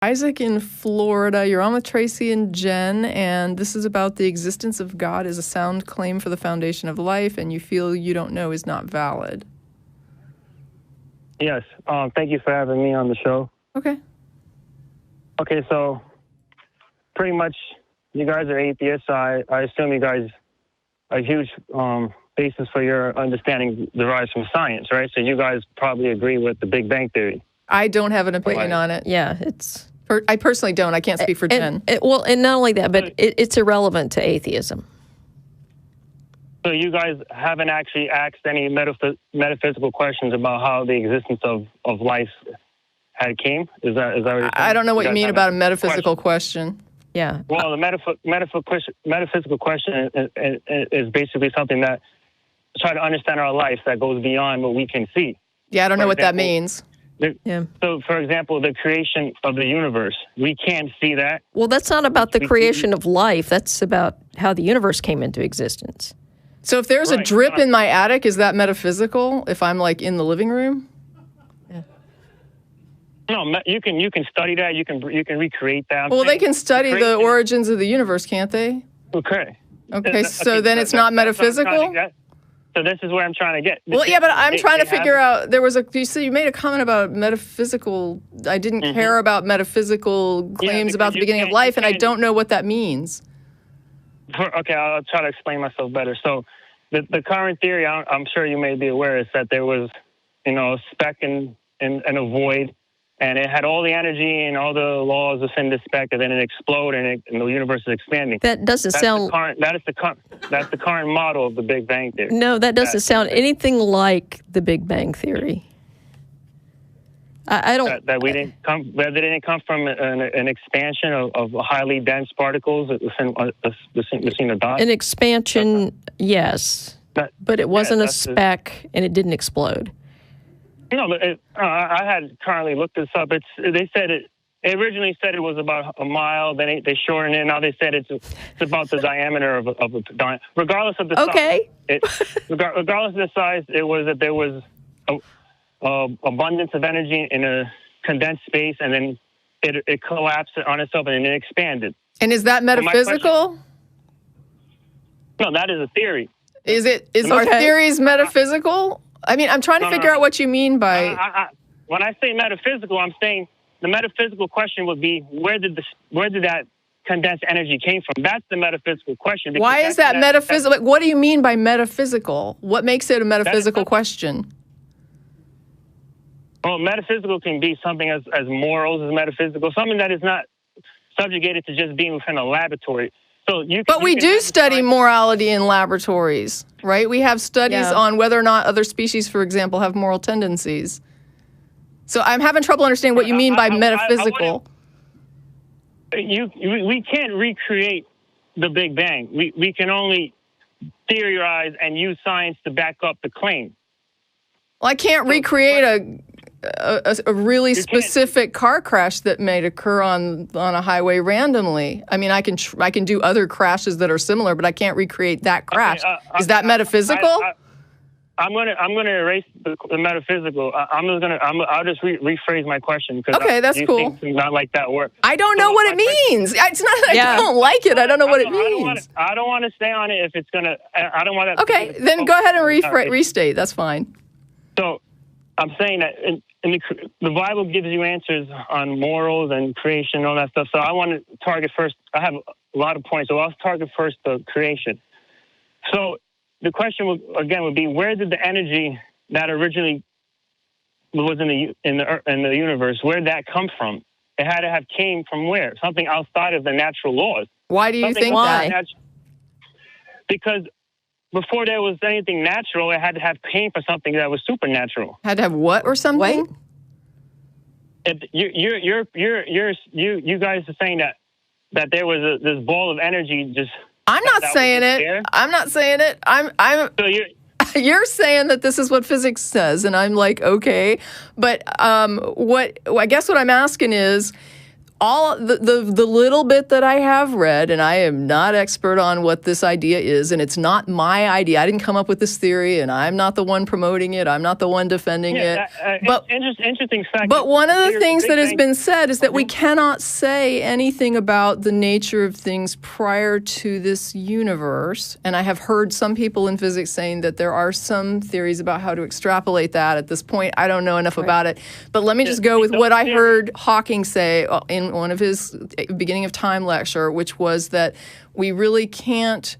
Isaac in Florida. You're on with Tracie and Jen, and this is about the existence of God as a sound claim for the foundation of life, and you feel you don't know is not valid. Yes. Thank you for having me on the show. Okay. Okay, so pretty much you guys are atheists, so I assume you guys a huge basis for your understanding derives from science, right? So you guys probably agree with the Big Bang Theory. I don't have an opinion on it. Yeah, it's... I personally don't. I can't speak for Jen. And not only that, but it's irrelevant to atheism. So you guys haven't actually asked any metaphysical questions about how the existence of life had came? Is that what you're saying? I don't know what you mean about a metaphysical question. Yeah. Well, the metaphysical question is basically something that try to understand our life that goes beyond what we can see. Yeah, I don't know what that means. Yeah. So, for example, the creation of the universe, we can't see that. Well, that's not about the creation of life. That's about how the universe came into existence. So if there's a drip in my attic, is that metaphysical if I'm like in the living room? Yeah. No, you can study that. You can recreate that. Well, they can study the origins of the universe, can't they? Okay. Okay, so then it's not metaphysical? So this is where I'm trying to get. Well, yeah, but I'm trying to figure out, you made a comment about metaphysical, I didn't care about metaphysical claims about the beginning of life, and I don't know what that means. Okay, I'll try to explain myself better. So the current theory, I'm sure you may be aware, is that there was, a speck in a void, and it had all the energy and all the laws within the speck, and then it exploded, and the universe is expanding. That doesn't sound... That's the current model of the Big Bang Theory. No, that doesn't sound anything like the Big Bang Theory. I don't... That it didn't come from an expansion of highly dense particles within the dot? An expansion, yes. But it wasn't a speck, and it didn't explode. No, but I had currently looked this up. They said it originally said it was about a mile. Then they shortened it. Now they said it's about the diameter of a diamond. Regardless of the size, regardless of the size, it was that there was abundance of energy in a condensed space, and then it collapsed on itself and then it expanded. And is that metaphysical? No, that is a theory. Is our theories metaphysical? I mean, I'm trying to figure out what you mean by... When I say metaphysical, I'm saying the metaphysical question would be, where did that condensed energy came from? That's the metaphysical question. Why is that metaphysical? What do you mean by metaphysical? What makes it a metaphysical question? Well, metaphysical can be something as morals as metaphysical, something that is not subjugated to just being within a laboratory. But we do study morality in laboratories, right? We have studies on whether or not other species, for example, have moral tendencies. So I'm having trouble understanding what you mean by metaphysical. We can't recreate the Big Bang. We can only theorize and use science to back up the claim. Well, I can't recreate a really specific car crash that may occur on a highway randomly. I mean, I can do other crashes that are similar, but I can't recreate that crash. Is that metaphysical? I'm gonna erase the metaphysical. I'll just rephrase my question because that's cool. Not like that word. I don't know what it means. It's not. I don't like it. I don't know what it means. I don't want to stay on it if it's gonna. I don't want to. Okay, then go ahead and restate. That's fine. So, I'm saying that the Bible gives you answers on morals and creation and all that stuff. So I want to target first. I have a lot of points, so I'll target first the creation. So the question would be, where did the energy that originally was in the universe, where did that come from? It had to have came from where? Something outside of the natural laws. Why do you think that? Because before there was anything natural, it had to have came from something that was supernatural. Had to have what or something? You guys are saying that there was this ball of energy just. I'm not saying it. There. I'm not saying it. So you're saying that this is what physics says, and I'm like, okay, but I guess what I'm asking is, all the little bit that I have read, and I am not expert on what this idea is, and it's not my idea. I didn't come up with this theory, and I'm not the one promoting it. I'm not the one defending it. But interesting fact. But one of the things that has been said is that we cannot say anything about the nature of things prior to this universe. And I have heard some people in physics saying that there are some theories about how to extrapolate that. At this point, I don't know enough about it. But let me just go with what I heard Hawking say in one of his beginning of time lecture, which was that we really can't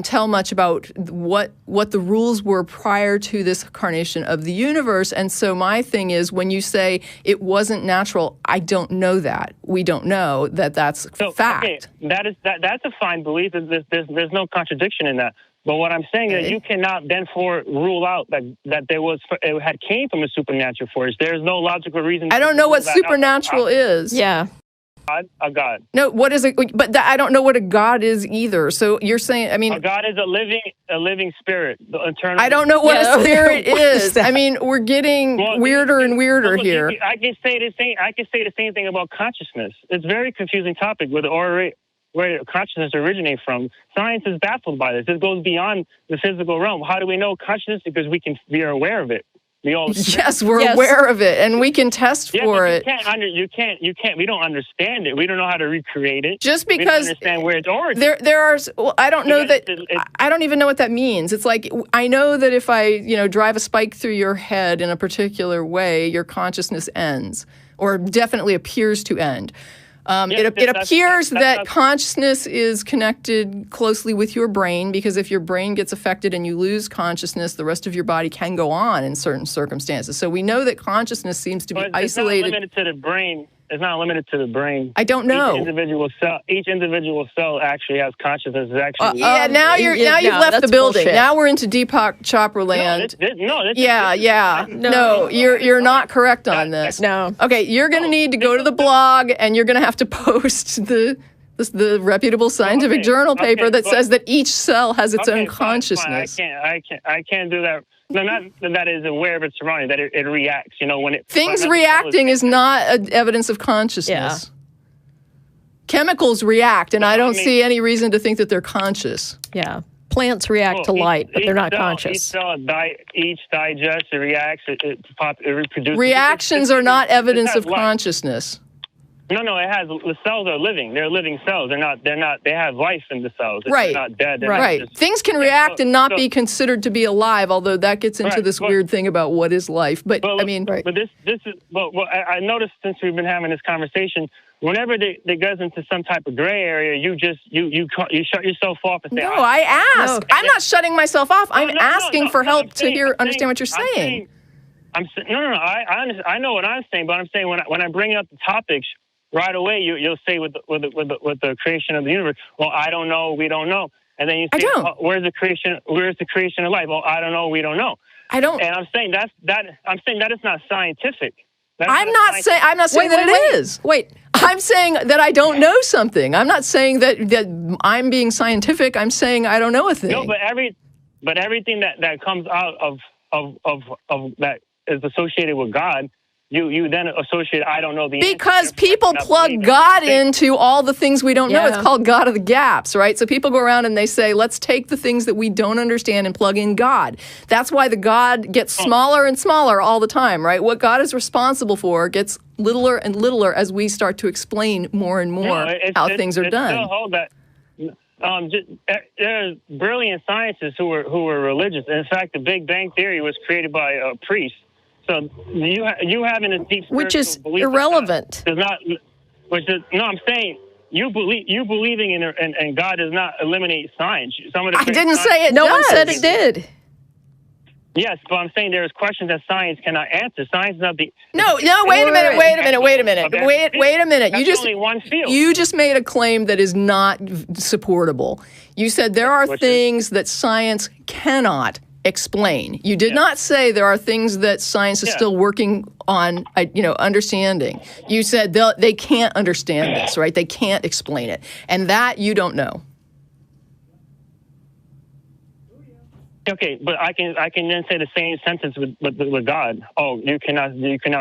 tell much about what the rules were prior to this incarnation of the universe. And so my thing is, when you say it wasn't natural, I don't know that. We don't know that that's fact. Okay, that's a fine belief. There's no contradiction in that. But what I'm saying is you cannot then rule out that it had came from a supernatural force. There's no logical reason. I don't know what supernatural is. Yeah. A God. No, what is it? But I don't know what a God is either. So you're saying, I mean, a God is a living spirit, the eternal. I don't know what a spirit is. I mean, we're getting weirder and weirder here. I can say the same thing about consciousness. It's a very confusing topic where consciousness originates from. Science is baffled by this. This goes beyond the physical realm. How do we know consciousness? Because we are aware of it. Yes, we're aware of it, and we can test for it. You can't. We don't understand it. We don't know how to recreate it. Just because we don't understand where its origin. There are. Well, I don't know that. I don't even know what that means. It's like I know that if I drive a spike through your head in a particular way, your consciousness ends, or definitely appears to end. It appears that consciousness is connected closely with your brain, because if your brain gets affected and you lose consciousness, the rest of your body can go on in certain circumstances. So we know that consciousness seems to be isolated. It's not limited to the brain. It's not limited to the brain. I don't know. Each individual cell actually has consciousness. Now you've left the building. Bullshit. Now we're into Deepak Chopra land. No, you're not correct on this. No. Okay, you're going to need to go to the blog, and you're going to have to post the reputable scientific journal paper that says that each cell has its own consciousness. Fine. I can't do that. No, not that it is aware of its surroundings, that it reacts. Things reacting is not evidence of consciousness. Yeah. Chemicals react, and I don't see any reason to think that they're conscious. Yeah. Plants react to light, but they're not conscious. Each digests, it reacts, it reproduces. Reactions are not evidence of consciousness. No, it has. The cells are living. They're living cells. They're not. They have life in the cells. Right. They're not dead. Right. Things can react and not be considered to be alive. Although that gets into this weird thing about what is life. But I mean, But this is. Well, I noticed since we've been having this conversation, whenever it goes into some type of gray area, you shut yourself off and say, "No, I ask. I'm not shutting myself off. I'm asking for help to understand what you're saying." I know what I'm saying, but I'm saying when I bring up the topics. Right away, you'll say with the creation of the universe, well, I don't know, we don't know, and then you say, where's the creation of life? Well, I don't know, we don't know. I don't. And I'm saying that is not scientific. I'm not saying that it is. Wait, I'm saying that I don't know something. I'm not saying that I'm being scientific. I'm saying I don't know a thing. No, but everything that comes out of that is associated with God. You then associate, I don't know the answer. Because people plug God into all the things we don't know. It's called God of the gaps, right? So people go around and they say, let's take the things that we don't understand and plug in God. That's why the God gets smaller and smaller all the time, right? What God is responsible for gets littler and littler as we start to explain more and more how things are done. There's brilliant scientists who were religious. In fact, the Big Bang Theory was created by a priest. So you having a deep spiritual which is belief irrelevant. I'm saying you believing in God does not eliminate science. I didn't say it. No one said it did. Yes, but I'm saying there's questions that science cannot answer. Science is not the. No. Wait a minute. You just made a claim that is not supportable. You said there are things that science cannot explain. You did not say there are things that science is still working on, understanding. You said they can't understand this, right? They can't explain it. And that you don't know. Okay, but I can then say the same sentence with God. Oh, you cannot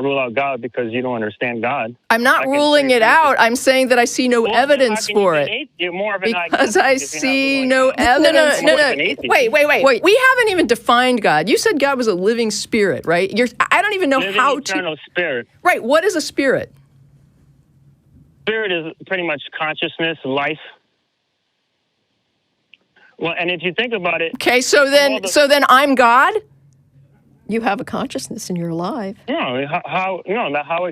rule out God because you don't understand God. I'm not ruling it out. I'm saying that I see no evidence for it. You're more of an because I see no evidence. No. Wait. We haven't even defined God. You said God was a living spirit, right? I don't even know how to. Eternal spirit. Right. What is a spirit? Spirit is pretty much consciousness, life. Well, and if you think about it, okay. So then I'm God. You have a consciousness and you're alive. No, how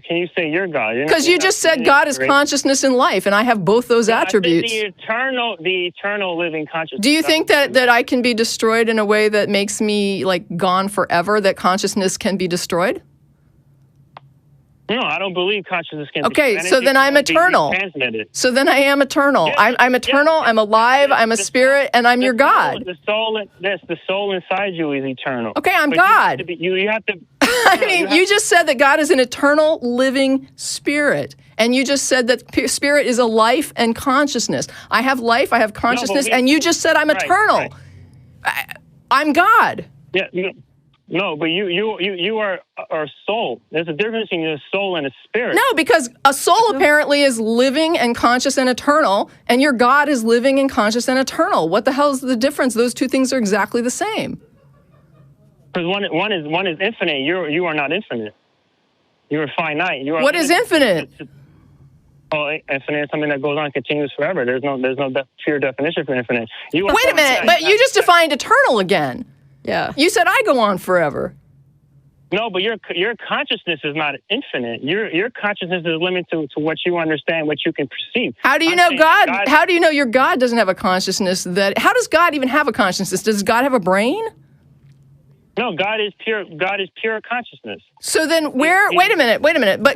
can you say you're God? Because you just said God is consciousness and life, and I have both those attributes. I said the eternal living consciousness. Do you think that I can be destroyed in a way that makes me like gone forever? That consciousness can be destroyed? No, I don't believe consciousness can. Okay, so then I'm eternal. So then I am eternal. Yeah, I'm eternal. I'm alive. I'm a spirit, and I'm your God. The soul inside you is eternal. Okay, I'm God. You have to. I mean, you just said that God is an eternal living spirit, and you just said that spirit is a life and consciousness. I have life. I have consciousness, and you just said I'm eternal. Right. I'm God. Yeah. No, but you are a soul. There's a difference between a soul and a spirit. No, because a soul apparently is living and conscious and eternal, and your God is living and conscious and eternal. What the hell is the difference? Those two things are exactly the same. Because one is infinite. You are not infinite. You are finite. What is infinite? Infinite is something that goes on continuous forever. There's no pure definition for infinite. Wait a minute, but you just defined eternal again. Yeah. You said I go on forever. No, but your consciousness is not infinite. Your consciousness is limited to what you understand, what you can perceive. How do you know God? How do you know your God doesn't have a consciousness? How does God even have a consciousness? Does God have a brain? No, God is pure. God is pure consciousness. So then, wait a minute. But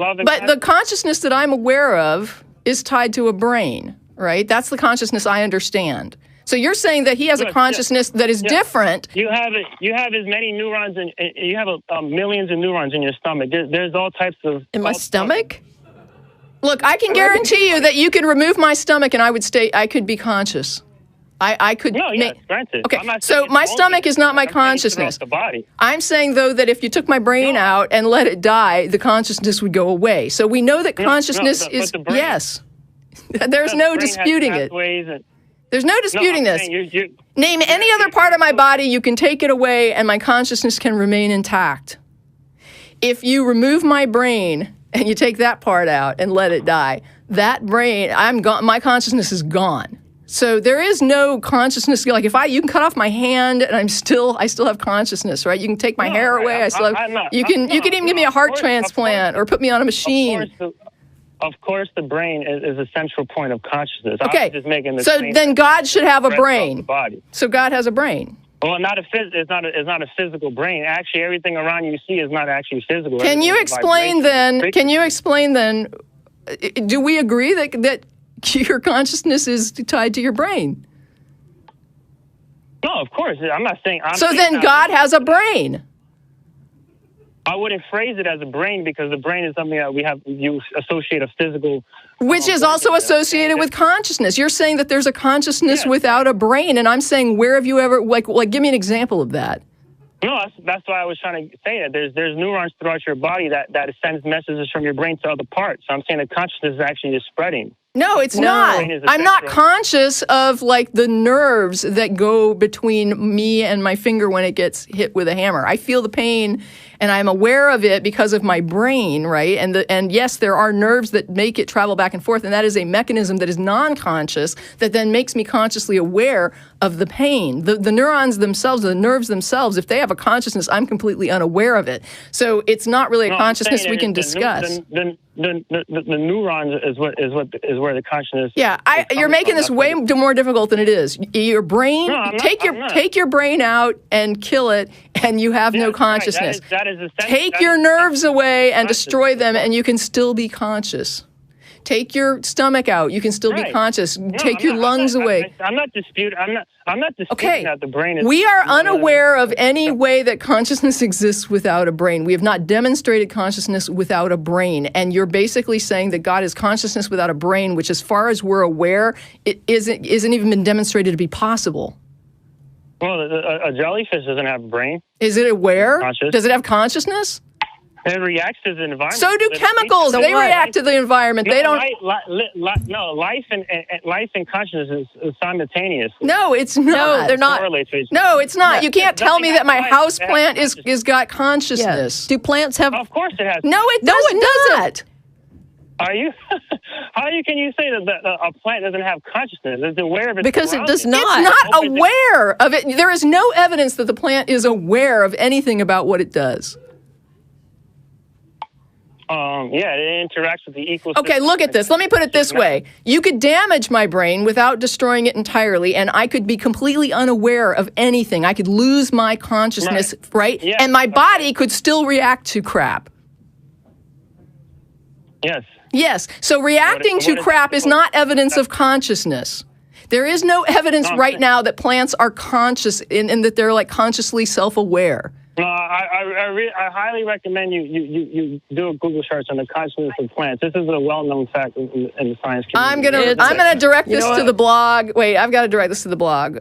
the consciousness that I'm aware of is tied to a brain, right? That's the consciousness I understand. So you're saying that he has a consciousness that is different. You have as many neurons, and you have millions of neurons in your stomach. There's all types of... In my stomach? Look, I can guarantee you that you could remove my stomach and I could be conscious. I could... No, yes, granted. Okay, so my stomach is not my consciousness. The body. I'm saying, though, that if you took my brain out and let it die, the consciousness would go away. So we know that consciousness is... Yes. There's no disputing it. There's no disputing this. Name any other part of my body, you can take it away, and my consciousness can remain intact. If you remove my brain and you take that part out and let it die, that brain, I'm gone. My consciousness is gone. So there is no consciousness. Like you can cut off my hand, and I still have consciousness, right? You can take my hair away. You can even give me a heart transplant or put me on a machine. Of course, the brain is a central point of consciousness. Okay, so then God should have a brain. So God has a brain. Well, it's not a physical brain. Actually, everything around you see is not actually physical. Can you explain then? Do we agree that your consciousness is tied to your brain? No, of course. I'm not saying. So then God has a brain. I wouldn't phrase it as a brain because the brain is something that you associate a physical... Which is also associated with consciousness. You're saying that there's a consciousness without a brain, and I'm saying, where have you ever... Like, give me an example of that. No, that's why I was trying to say that. There's neurons throughout your body that sends messages from your brain to other parts. So I'm saying that consciousness is actually spreading. No, it's not. I'm not conscious of like the nerves that go between me and my finger when it gets hit with a hammer. I feel the pain and I'm aware of it because of my brain, right? And yes, there are nerves that make it travel back and forth, and that is a mechanism that is non-conscious that then makes me consciously aware of the pain. The neurons themselves, the nerves themselves, if they have a consciousness, I'm completely unaware of it. So it's not really a consciousness we can discuss. The neurons is where the consciousness. Yeah, you're making this way more difficult than it is. Your brain, take your brain out and kill it, and you have no consciousness. Right. Take your nerves away and destroy them, and you can still be conscious. Take your stomach out, you can still be conscious. Take your lungs away. I'm not disputing that the brain is... We are unaware of any way that consciousness exists without a brain. We have not demonstrated consciousness without a brain. And you're basically saying that God is consciousness without a brain, which as far as we're aware, it isn't even been demonstrated to be possible. Well, a jellyfish doesn't have a brain. Is it aware? Conscious. Does it have consciousness? It reacts to the environment. So do chemicals. They react to the environment. No, they don't. Life and consciousness is simultaneous. No, it's not. No, they're not. No, it's not. Yeah, You can't tell me that my house plant is is got consciousness. Do plants have? Of course it has. No, it doesn't. Are you? Can you say that a plant doesn't have consciousness? It's aware of its Because it does not. It's not aware of it. There is no evidence that the plant is aware of anything about what it does. Yeah, it interacts with the ecosystem. Okay, look at this. Let me put it this way. You could damage my brain without destroying it entirely, and I could be completely unaware of anything. I could lose my consciousness, right? Yeah, and my body could still react to crap. Yes. Yes. So reacting to crap is not evidence of consciousness. There is no evidence right now that plants are conscious and that they're like consciously self-aware. No, I highly recommend you do a Google search on the consciousness of plants. This is a well-known fact in the science community. I'm gonna direct this to the blog. Wait, I've got to direct this to the blog.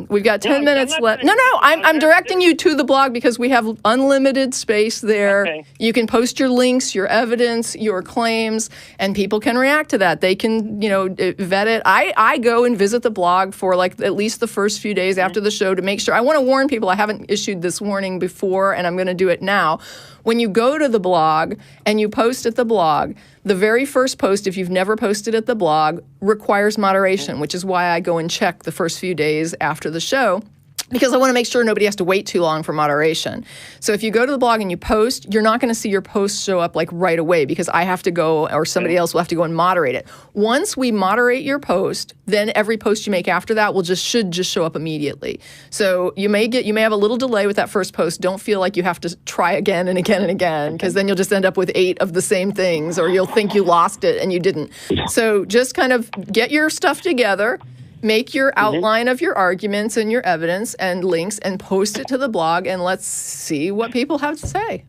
We've got 10 minutes left. No, I'm directing you to the blog because we have unlimited space there. Okay. You can post your links, your evidence, your claims, and people can react to that. They can, vet it. I go and visit the blog for like at least the first few days after the show to make sure. I want to warn people. I haven't issued this warning before. And I'm going to do it now. When you go to the blog and you post at the blog, the very first post, if you've never posted at the blog, requires moderation, which is why I go and check the first few days after the show, because I want to make sure nobody has to wait too long for moderation. So if you go to the blog and you post, you're not going to see your post show up like right away because I have to go or somebody else will have to go and moderate it. Once we moderate your post, then every post you make after that should just show up immediately. So you may have a little delay with that first post. Don't feel like you have to try again and again and again because then you'll just end up with 8 of the same things or you'll think you lost it and you didn't. So just kind of get your stuff together. Make your outline of your arguments and your evidence and links and post it to the blog and let's see what people have to say.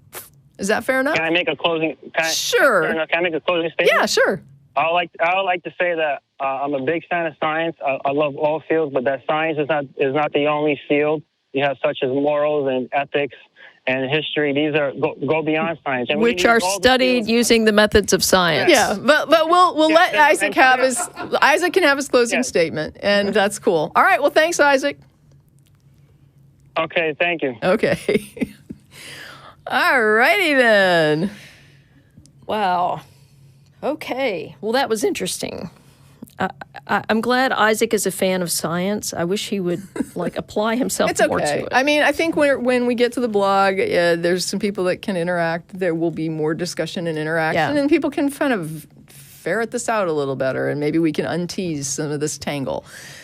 Is that fair enough? Can I make a closing? Sure. Can I make a closing statement? Yeah, sure. I would like to say that I'm a big fan of science. I love all fields, but that science is not the only field. You have such as morals and ethics and history. These go beyond science, and which are studied using the methods of science. Yeah, but we'll let Isaac have Isaac can have his closing statement, and that's cool. All right, well, thanks, Isaac. Okay, thank you. Okay. All righty then. Wow. Okay. Well, that was interesting. I'm glad Isaac is a fan of science. I wish he would apply himself more to it. I mean, I think when we get to the blog, there's some people that can interact. There will be more discussion and interaction, and people can kind of ferret this out a little better, and maybe we can untease some of this tangle.